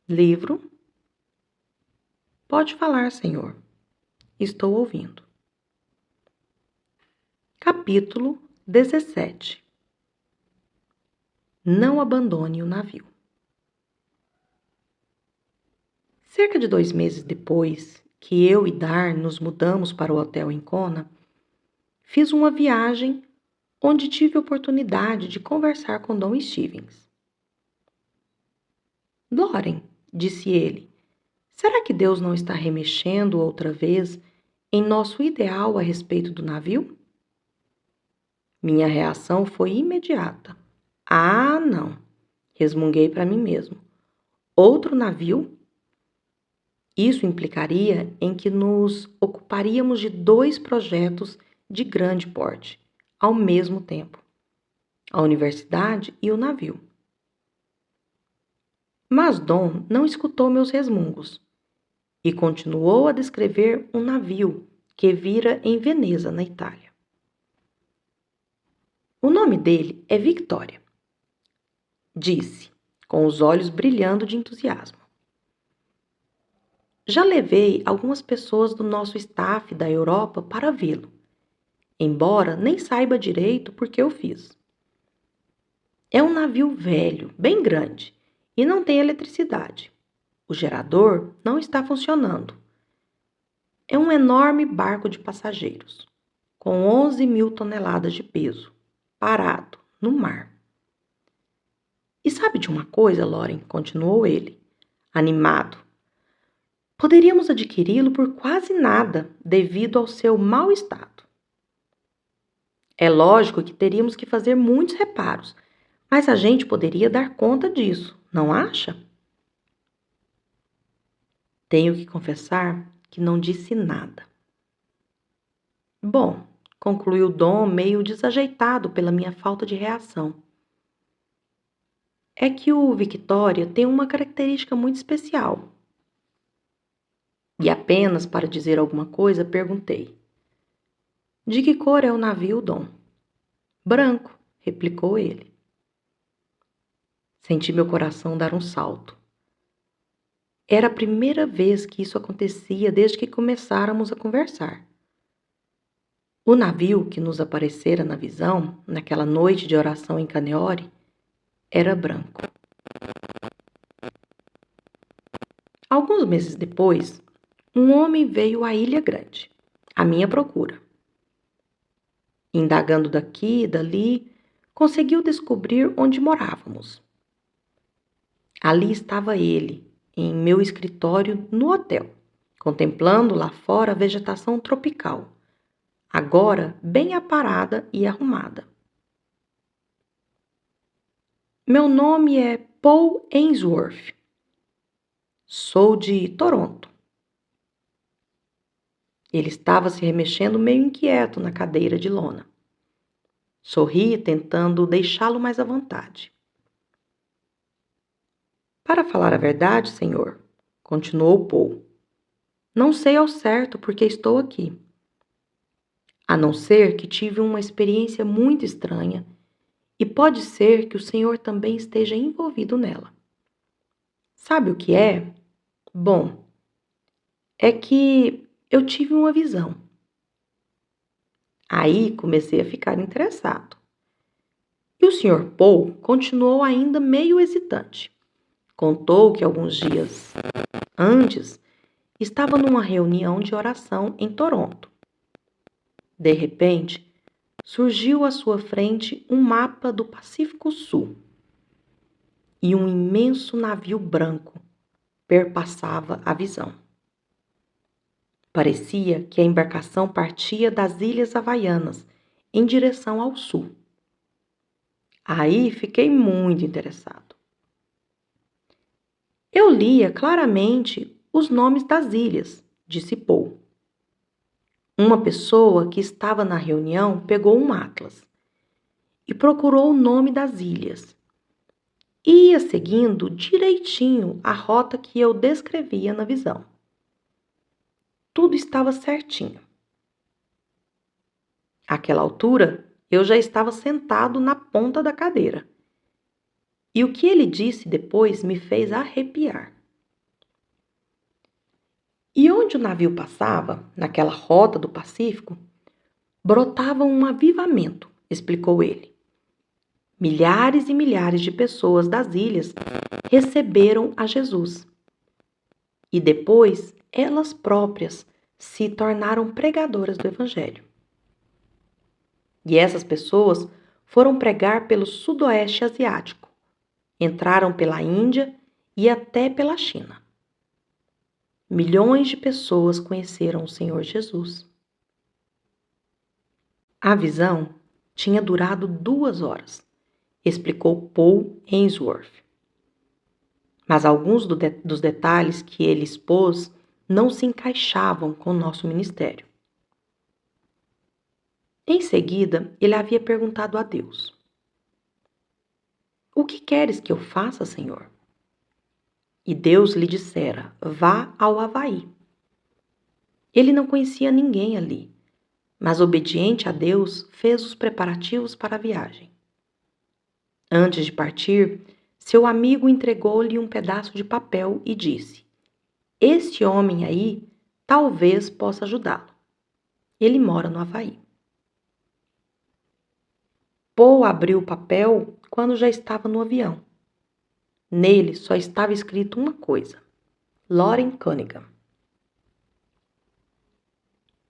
Livro? Pode falar, senhor. Estou ouvindo. Capítulo 17. Não abandone o navio. Cerca de 2 meses depois que eu e Dar nos mudamos para o hotel em Kona, fiz uma viagem onde tive a oportunidade de conversar com Dom Stevens. Loren, disse ele, será que Deus não está remexendo outra vez em nosso ideal a respeito do navio? Minha reação foi imediata. Ah, não, resmunguei para mim mesmo. Outro navio? Isso implicaria em que nos ocuparíamos de 2 projetos de grande porte, ao mesmo tempo: a universidade e o navio. Mas Dom não escutou meus resmungos e continuou a descrever um navio que vira em Veneza, na Itália. O nome dele é Victoria, disse, com os olhos brilhando de entusiasmo. Já levei algumas pessoas do nosso staff da Europa para vê-lo, embora nem saiba direito por que eu fiz. É um navio velho, bem grande, e não tem eletricidade. O gerador não está funcionando. É um enorme barco de passageiros, com 11.000 toneladas de peso, parado, no mar. E sabe de uma coisa, Loren? Continuou ele, animado. Poderíamos adquiri-lo por quase nada, devido ao seu mau estado. É lógico que teríamos que fazer muitos reparos, mas a gente poderia dar conta disso, não acha? Tenho que confessar que não disse nada. Bom, concluiu Dom, meio desajeitado pela minha falta de reação. É que o Victoria tem uma característica muito especial. E apenas para dizer alguma coisa, perguntei. De que cor é o navio, Dom? Branco, replicou ele. Senti meu coração dar um salto. Era a primeira vez que isso acontecia desde que começáramos a conversar. O navio que nos aparecera na visão, naquela noite de oração em Caneore, era branco. Alguns meses depois, um homem veio à Ilha Grande, à minha procura. Indagando daqui e dali, conseguiu descobrir onde morávamos. Ali estava ele, em meu escritório no hotel, contemplando lá fora a vegetação tropical, agora bem aparada e arrumada. Meu nome é Paul Ainsworth. Sou de Toronto. Ele estava se remexendo meio inquieto na cadeira de lona. Sorri, tentando deixá-lo mais à vontade. Para falar a verdade, senhor, continuou Paul, não sei ao certo por que estou aqui. A não ser que tive uma experiência muito estranha e pode ser que o senhor também esteja envolvido nela. Sabe o que é? Bom, é que eu tive uma visão. Aí comecei a ficar interessado. E o Sr. Paul continuou ainda meio hesitante. Contou que alguns dias antes estava numa reunião de oração em Toronto. De repente, surgiu à sua frente um mapa do Pacífico Sul e um imenso navio branco perpassava a visão. Parecia que a embarcação partia das Ilhas Havaianas em direção ao sul. Aí fiquei muito interessado. Eu lia claramente os nomes das ilhas, disse Paul. Uma pessoa que estava na reunião pegou um atlas e procurou o nome das ilhas. Ia seguindo direitinho a rota que eu descrevia na visão. Tudo estava certinho. Àquela altura, eu já estava sentado na ponta da cadeira. E o que ele disse depois me fez arrepiar. E onde o navio passava, naquela rota do Pacífico, brotava um avivamento, explicou ele. Milhares e milhares de pessoas das ilhas receberam a Jesus. E depois, elas próprias se tornaram pregadoras do Evangelho. E essas pessoas foram pregar pelo Sudoeste Asiático, entraram pela Índia e até pela China. Milhões de pessoas conheceram o Senhor Jesus. A visão tinha durado 2 horas, explicou Paul Ainsworth. Mas alguns dos detalhes que ele expôs não se encaixavam com o nosso ministério. Em seguida, ele havia perguntado a Deus: "O que queres que eu faça, Senhor?" E Deus lhe dissera: "Vá ao Havaí." Ele não conhecia ninguém ali, mas obediente a Deus, fez os preparativos para a viagem. Antes de partir, seu amigo entregou-lhe um pedaço de papel e disse: "Este homem aí talvez possa ajudá-lo. Ele mora no Havaí." Paul abriu o papel quando já estava no avião. Nele só estava escrito uma coisa: Lauren Cunningham.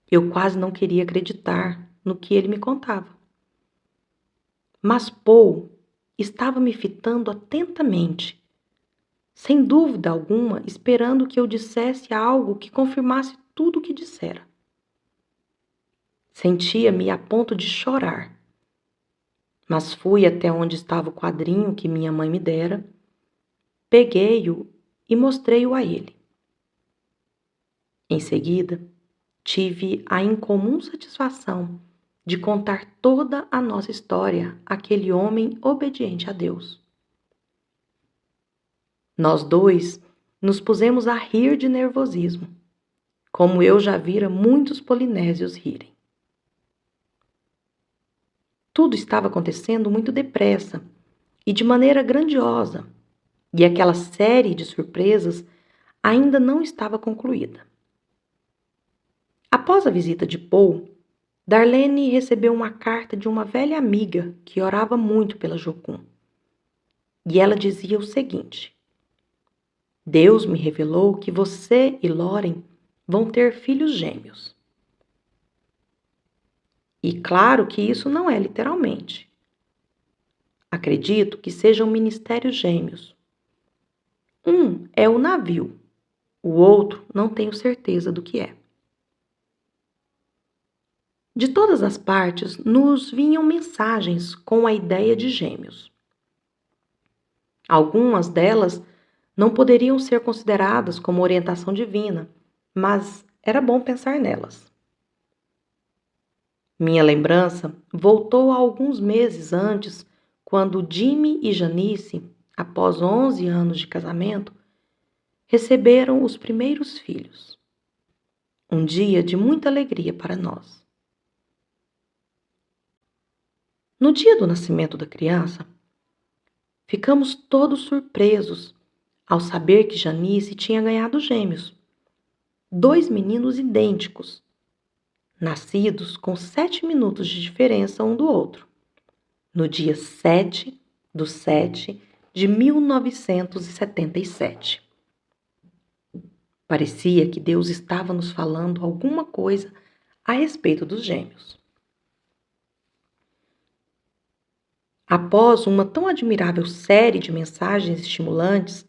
Eu quase não queria acreditar no que ele me contava. Mas Paul estava me fitando atentamente, sem dúvida alguma, esperando que eu dissesse algo que confirmasse tudo o que dissera. Sentia-me a ponto de chorar, mas fui até onde estava o quadrinho que minha mãe me dera, peguei-o e mostrei-o a ele. Em seguida, tive a incomum satisfação de contar toda a nossa história àquele homem obediente a Deus. Nós dois nos pusemos a rir de nervosismo, como eu já vira muitos polinésios rirem. Tudo estava acontecendo muito depressa e de maneira grandiosa, e aquela série de surpresas ainda não estava concluída. Após a visita de Paul, Darlene recebeu uma carta de uma velha amiga que orava muito pela Jocum. E ela dizia o seguinte: "Deus me revelou que você e Lauren vão ter filhos gêmeos." E claro que isso não é literalmente. Acredito que sejam ministérios gêmeos. Um é o navio, o outro não tenho certeza do que é. De todas as partes nos vinham mensagens com a ideia de gêmeos. Algumas delas não poderiam ser consideradas como orientação divina, mas era bom pensar nelas. Minha lembrança voltou a alguns meses antes, quando Jimmy e Janice, após 11 anos de casamento, receberam os primeiros filhos. Um dia de muita alegria para nós. No dia do nascimento da criança, ficamos todos surpresos ao saber que Janice tinha ganhado gêmeos, 2 meninos idênticos, nascidos com 7 minutos de diferença um do outro, no dia 7/7 de 1977. Parecia que Deus estava nos falando alguma coisa a respeito dos gêmeos. Após uma tão admirável série de mensagens estimulantes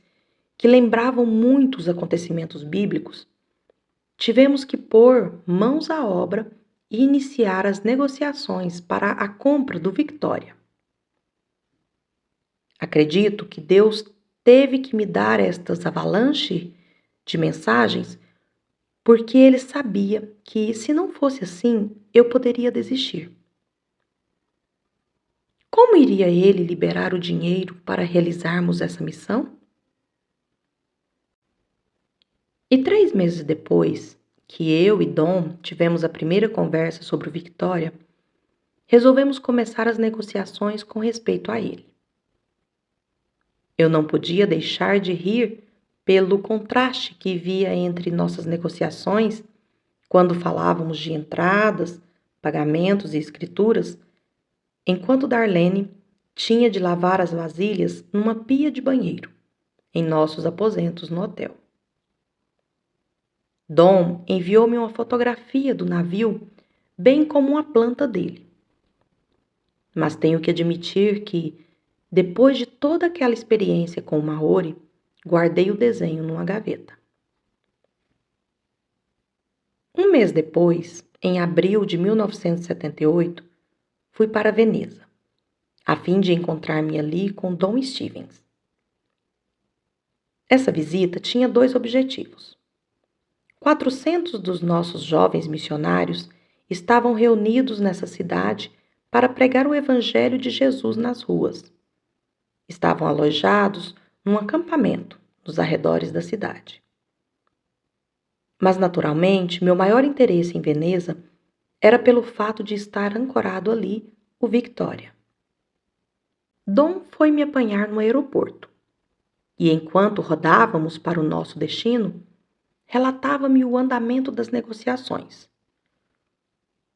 que lembravam muito os acontecimentos bíblicos, tivemos que pôr mãos à obra e iniciar as negociações para a compra do Victoria. Acredito que Deus teve que me dar estas avalanches de mensagens porque Ele sabia que, se não fosse assim, eu poderia desistir. Como iria Ele liberar o dinheiro para realizarmos essa missão? E 3 meses depois, que eu e Dom tivemos a primeira conversa sobre o Victoria, resolvemos começar as negociações com respeito a ele. Eu não podia deixar de rir pelo contraste que via entre nossas negociações, quando falávamos de entradas, pagamentos e escrituras, enquanto Darlene tinha de lavar as vasilhas numa pia de banheiro, em nossos aposentos no hotel. Dom enviou-me uma fotografia do navio, bem como uma planta dele. Mas tenho que admitir que, depois de toda aquela experiência com o Maori, guardei o desenho numa gaveta. Um mês depois, em abril de 1978, fui para Veneza, a fim de encontrar-me ali com Dom Stevens. Essa visita tinha 2 objetivos. 400 dos nossos jovens missionários estavam reunidos nessa cidade para pregar o Evangelho de Jesus nas ruas. Estavam alojados num acampamento nos arredores da cidade. Mas, naturalmente, meu maior interesse em Veneza era pelo fato de estar ancorado ali o Victoria. Dom foi me apanhar no aeroporto e, enquanto rodávamos para o nosso destino, relatava-me o andamento das negociações.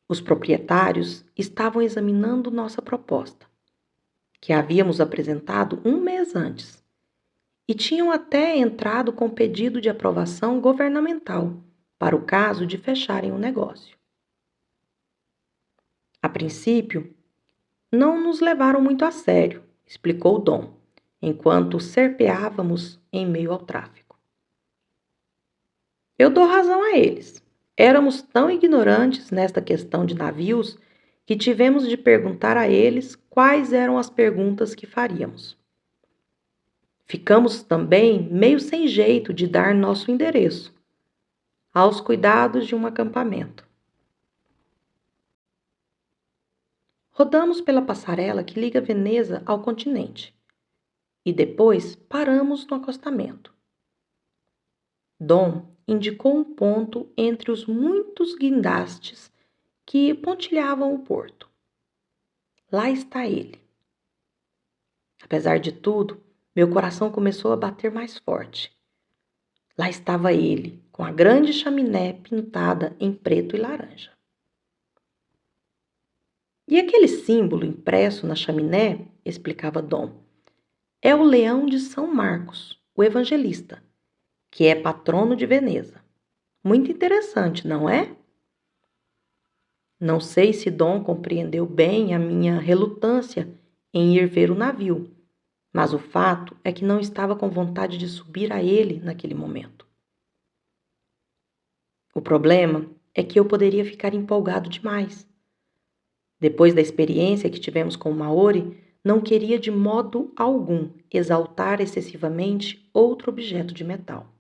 Os proprietários estavam examinando nossa proposta, que havíamos apresentado um mês antes, e tinham até entrado com pedido de aprovação governamental para o caso de fecharem o negócio. A princípio, não nos levaram muito a sério, explicou Dom, enquanto serpeávamos em meio ao tráfego. Eu dou razão a eles. Éramos tão ignorantes nesta questão de navios que tivemos de perguntar a eles quais eram as perguntas que faríamos. Ficamos também meio sem jeito de dar nosso endereço, aos cuidados de um acampamento. Rodamos pela passarela que liga Veneza ao continente e depois paramos no acostamento. Dom indicou um ponto entre os muitos guindastes que pontilhavam o porto. Lá está ele. Apesar de tudo, meu coração começou a bater mais forte. Lá estava ele, com a grande chaminé pintada em preto e laranja. E aquele símbolo impresso na chaminé, explicava Dom, é o leão de São Marcos, o evangelista, que é patrono de Veneza. Muito interessante, não é? Não sei se Dom compreendeu bem a minha relutância em ir ver o navio, mas o fato é que não estava com vontade de subir a ele naquele momento. O problema é que eu poderia ficar empolgado demais. Depois da experiência que tivemos com o Maori, não queria de modo algum exaltar excessivamente outro objeto de metal.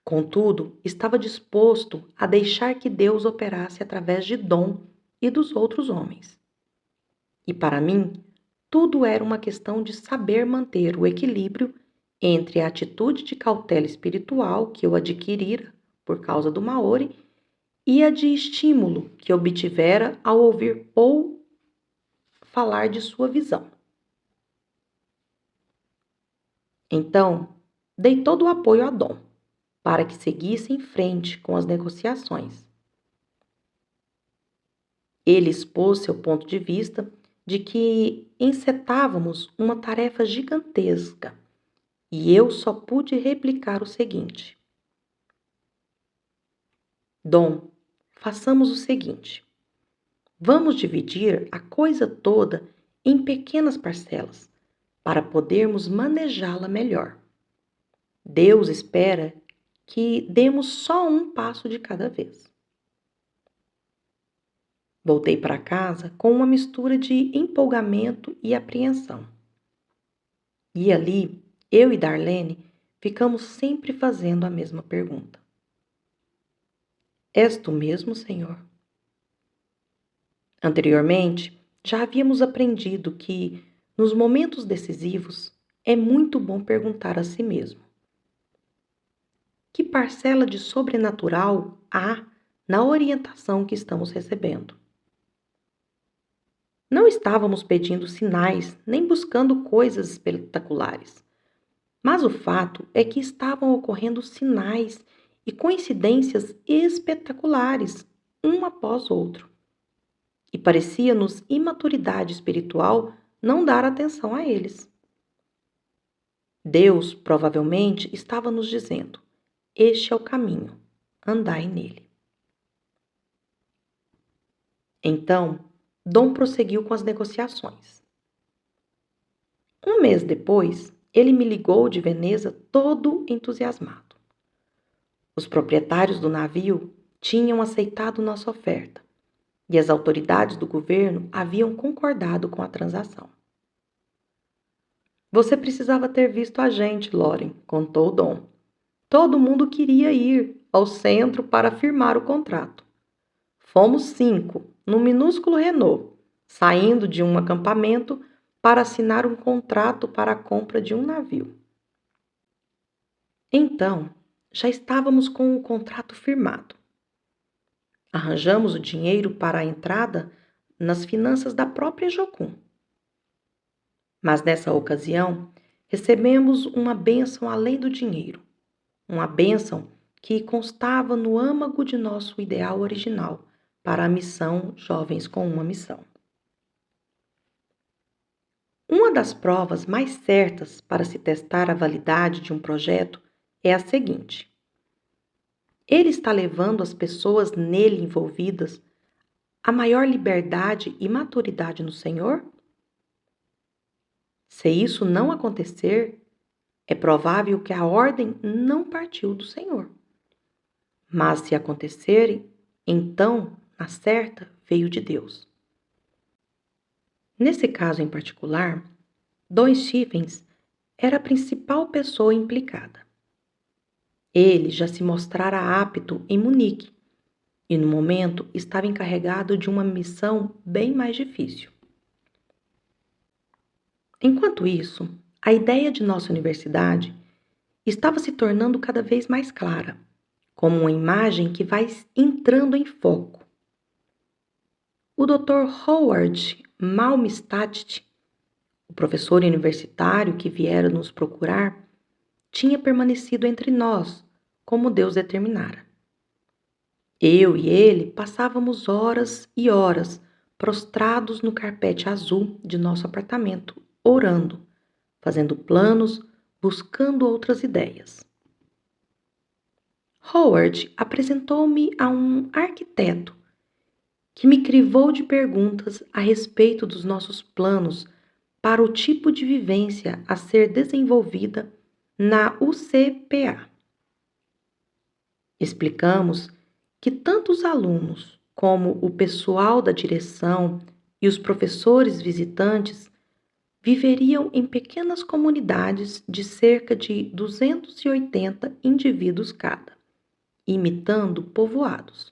Contudo, estava disposto a deixar que Deus operasse através de Dom e dos outros homens. E para mim, tudo era uma questão de saber manter o equilíbrio entre a atitude de cautela espiritual que eu adquirira por causa do Maori e a de estímulo que obtivera ao ouvir Paul falar de sua visão. Então, dei todo o apoio a Dom, para que seguisse em frente com as negociações. Ele expôs seu ponto de vista de que encetávamos uma tarefa gigantesca e eu só pude replicar o seguinte: Dom, façamos o seguinte. Vamos dividir a coisa toda em pequenas parcelas para podermos manejá-la melhor. Deus espera que demos só um passo de cada vez. Voltei para casa com uma mistura de empolgamento e apreensão. E ali, eu e Darlene ficamos sempre fazendo a mesma pergunta. És tu mesmo, Senhor? Anteriormente, já havíamos aprendido que, nos momentos decisivos, é muito bom perguntar a si mesmo: que parcela de sobrenatural há na orientação que estamos recebendo? Não estávamos pedindo sinais nem buscando coisas espetaculares, Mas o fato é que estavam ocorrendo sinais e coincidências espetaculares, um após outro. E parecia-nos imaturidade espiritual não dar atenção a eles. Deus, provavelmente, estava nos dizendo: este é o caminho, andai nele. Então, Dom prosseguiu com as negociações. Um mês depois, ele me ligou de Veneza todo entusiasmado. Os proprietários do navio tinham aceitado nossa oferta e as autoridades do governo haviam concordado com a transação. Você precisava ter visto a gente, Loren, contou Dom. Todo mundo queria ir ao centro para firmar o contrato. Fomos 5, num minúsculo Renault, saindo de um acampamento para assinar um contrato para a compra de um navio. Então, já estávamos com o contrato firmado. Arranjamos o dinheiro para a entrada nas finanças da própria Jocum. Mas nessa ocasião, recebemos uma bênção além do dinheiro. Uma bênção que constava no âmago de nosso ideal original para a missão Jovens com uma Missão. Uma das provas mais certas para se testar a validade de um projeto é a seguinte: ele está levando as pessoas nele envolvidas a maior liberdade e maturidade no Senhor? Se isso não acontecer, é provável que a ordem não partiu do Senhor. Mas se acontecer, então, na certa, veio de Deus. Nesse caso em particular, Don Stephens era a principal pessoa implicada. Ele já se mostrara apto em Munique e, no momento, estava encarregado de uma missão bem mais difícil. Enquanto isso, a ideia de nossa universidade estava se tornando cada vez mais clara, como uma imagem que vai entrando em foco. O Dr. Howard Malmstadt, o professor universitário que viera nos procurar, tinha permanecido entre nós, como Deus determinara. Eu e ele passávamos horas e horas prostrados no carpete azul de nosso apartamento, orando, fazendo planos, buscando outras ideias. Howard apresentou-me a um arquiteto que me crivou de perguntas a respeito dos nossos planos para o tipo de vivência a ser desenvolvida na UCPA. Explicamos que tanto os alunos como o pessoal da direção e os professores visitantes viveriam em pequenas comunidades de cerca de 280 indivíduos cada, imitando povoados.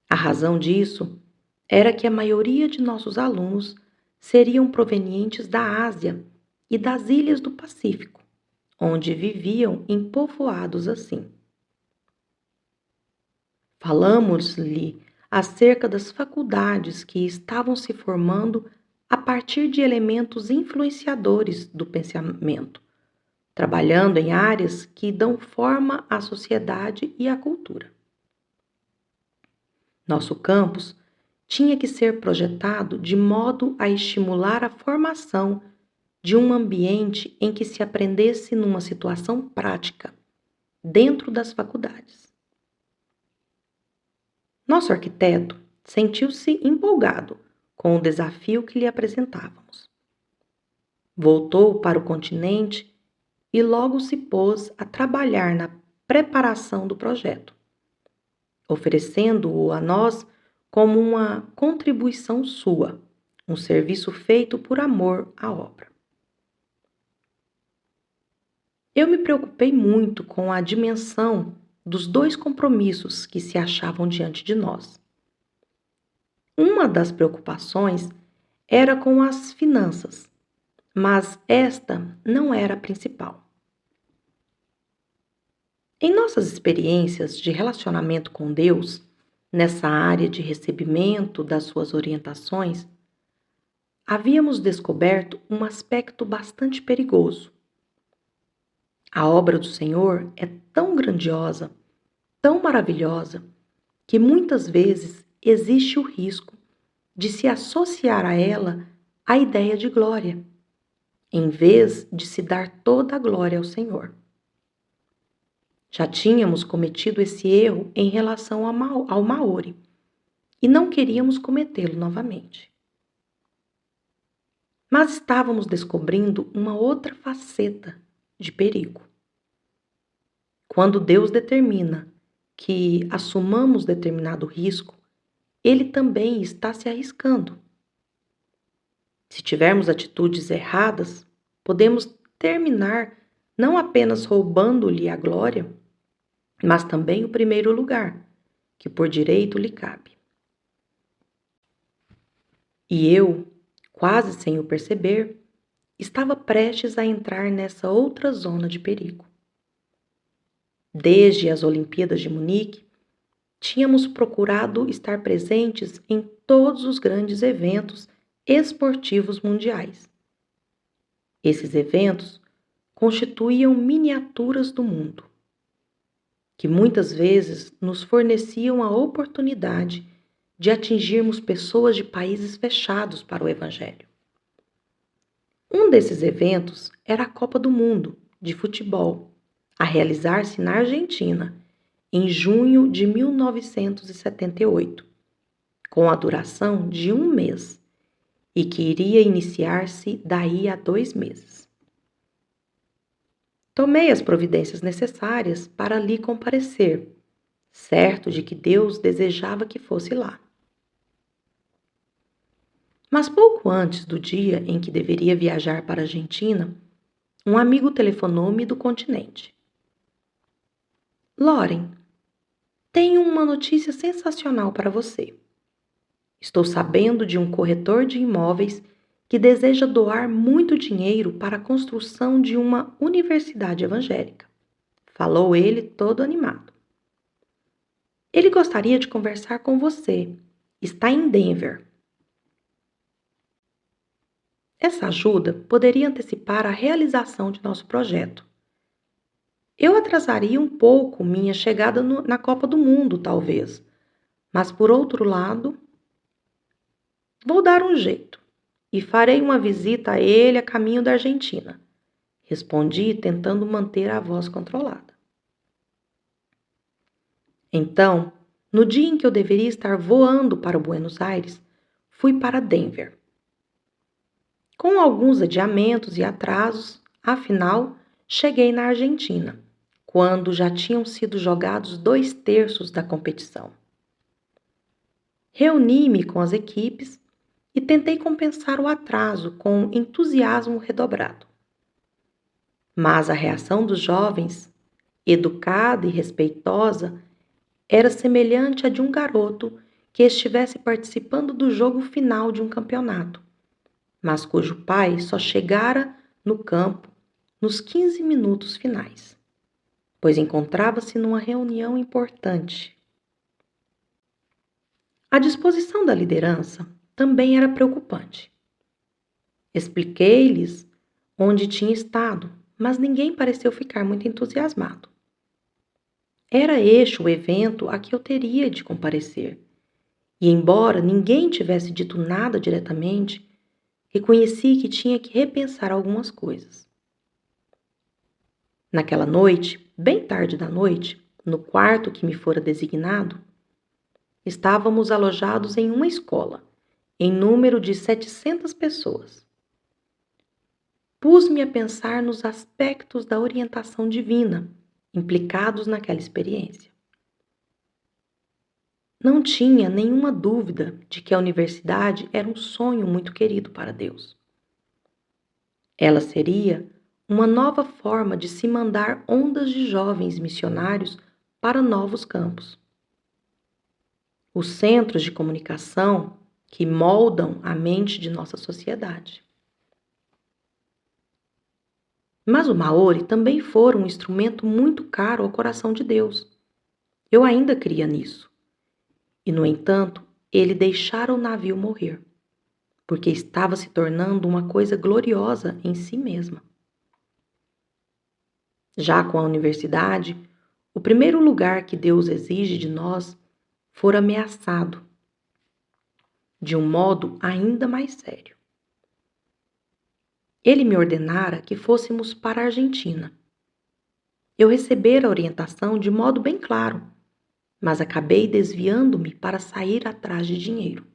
A razão disso era que a maioria de nossos alunos seriam provenientes da Ásia e das ilhas do Pacífico, onde viviam em povoados assim. Falamos-lhe acerca das faculdades que estavam se formando a partir de elementos influenciadores do pensamento, trabalhando em áreas que dão forma à sociedade e à cultura. Nosso campus tinha que ser projetado de modo a estimular a formação de um ambiente em que se aprendesse numa situação prática, dentro das faculdades. Nosso arquiteto sentiu-se empolgado com o desafio que lhe apresentávamos. Voltou para o continente e logo se pôs a trabalhar na preparação do projeto, oferecendo-o a nós como uma contribuição sua, um serviço feito por amor à obra. Eu me preocupei muito com a dimensão dos 2 compromissos que se achavam diante de nós. Uma das preocupações era com as finanças, mas esta não era a principal. Em nossas experiências de relacionamento com Deus, nessa área de recebimento das suas orientações, havíamos descoberto um aspecto bastante perigoso, A obra do Senhor é tão grandiosa, tão maravilhosa, que muitas vezes existe o risco de se associar a ela a ideia de glória, em vez de se dar toda a glória ao Senhor. Já tínhamos cometido esse erro em relação ao Maori e não queríamos cometê-lo novamente. Mas estávamos descobrindo uma outra faceta de perigo. Quando Deus determina que assumamos determinado risco, Ele também está se arriscando. Se tivermos atitudes erradas, podemos terminar não apenas roubando-lhe a glória, mas também o primeiro lugar, que por direito lhe cabe. E eu, quase sem o perceber, estava prestes a entrar nessa outra zona de perigo. Desde as Olimpíadas de Munique, tínhamos procurado estar presentes em todos os grandes eventos esportivos mundiais. Esses eventos constituíam miniaturas do mundo, que muitas vezes nos forneciam a oportunidade de atingirmos pessoas de países fechados para o Evangelho. Um desses eventos era a Copa do Mundo de futebol, a realizar-se na Argentina, em junho de 1978, com a duração de 1 mês e que iria iniciar-se daí a 2 meses. Tomei as providências necessárias para ali comparecer, certo de que Deus desejava que fosse lá. Mas pouco antes do dia em que deveria viajar para a Argentina, um amigo telefonou-me do continente. Lauren, tenho uma notícia sensacional para você. Estou sabendo de um corretor de imóveis que deseja doar muito dinheiro para a construção de uma universidade evangélica. Falou ele todo animado. Ele gostaria de conversar com você. Está em Denver. Essa ajuda poderia antecipar a realização de nosso projeto. Eu atrasaria um pouco minha chegada na Copa do Mundo, talvez. Mas, por outro lado, vou dar um jeito e farei uma visita a ele a caminho da Argentina. Respondi, tentando manter a voz controlada. Então, no dia em que eu deveria estar voando para Buenos Aires, fui para Denver. Com alguns adiamentos e atrasos, afinal, cheguei na Argentina, quando já tinham sido jogados 2/3 da competição. Reuni-me com as equipes e tentei compensar o atraso com entusiasmo redobrado. Mas a reação dos jovens, educada e respeitosa, era semelhante à de um garoto que estivesse participando do jogo final de um campeonato, mas cujo pai só chegara no campo nos 15 minutos finais, pois encontrava-se numa reunião importante. A disposição da liderança também era preocupante. Expliquei-lhes onde tinha estado, mas ninguém pareceu ficar muito entusiasmado. Era este o evento a que eu teria de comparecer, e embora ninguém tivesse dito nada diretamente, reconheci que tinha que repensar algumas coisas. Naquela noite, bem tarde da noite, no quarto que me fora designado, estávamos alojados em uma escola, em número de 700 pessoas. Pus-me a pensar nos aspectos da orientação divina implicados naquela experiência. Não tinha nenhuma dúvida de que a universidade era um sonho muito querido para Deus. Ela seria uma nova forma de se mandar ondas de jovens missionários para novos campos. Os centros de comunicação que moldam a mente de nossa sociedade. Mas o Maori também fora um instrumento muito caro ao coração de Deus. Eu ainda cria nisso. E, no entanto, ele deixara o navio morrer, porque estava se tornando uma coisa gloriosa em si mesma. Já com a universidade, o primeiro lugar que Deus exige de nós for ameaçado, de um modo ainda mais sério. Ele me ordenara que fôssemos para a Argentina. Eu recebera a orientação de modo bem claro, mas acabei desviando-me para sair atrás de dinheiro.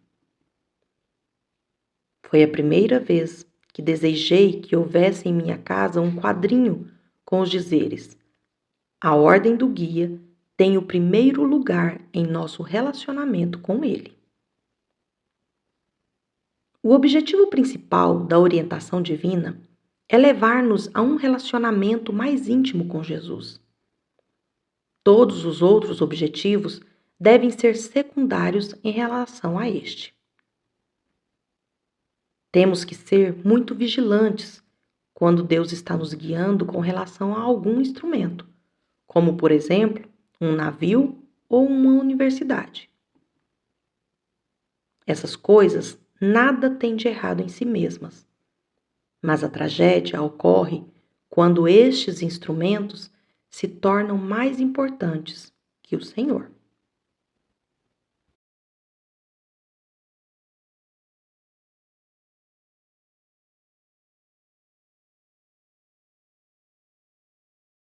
Foi a primeira vez que desejei que houvesse em minha casa um quadrinho com os dizeres: a ordem do guia tem o primeiro lugar em nosso relacionamento com ele. O objetivo principal da orientação divina é levar-nos a um relacionamento mais íntimo com Jesus. Todos os outros objetivos devem ser secundários em relação a este. Temos que ser muito vigilantes quando Deus está nos guiando com relação a algum instrumento, como, por exemplo, um navio ou uma universidade. Essas coisas nada têm de errado em si mesmas, mas a tragédia ocorre quando estes instrumentos se tornam mais importantes que o Senhor.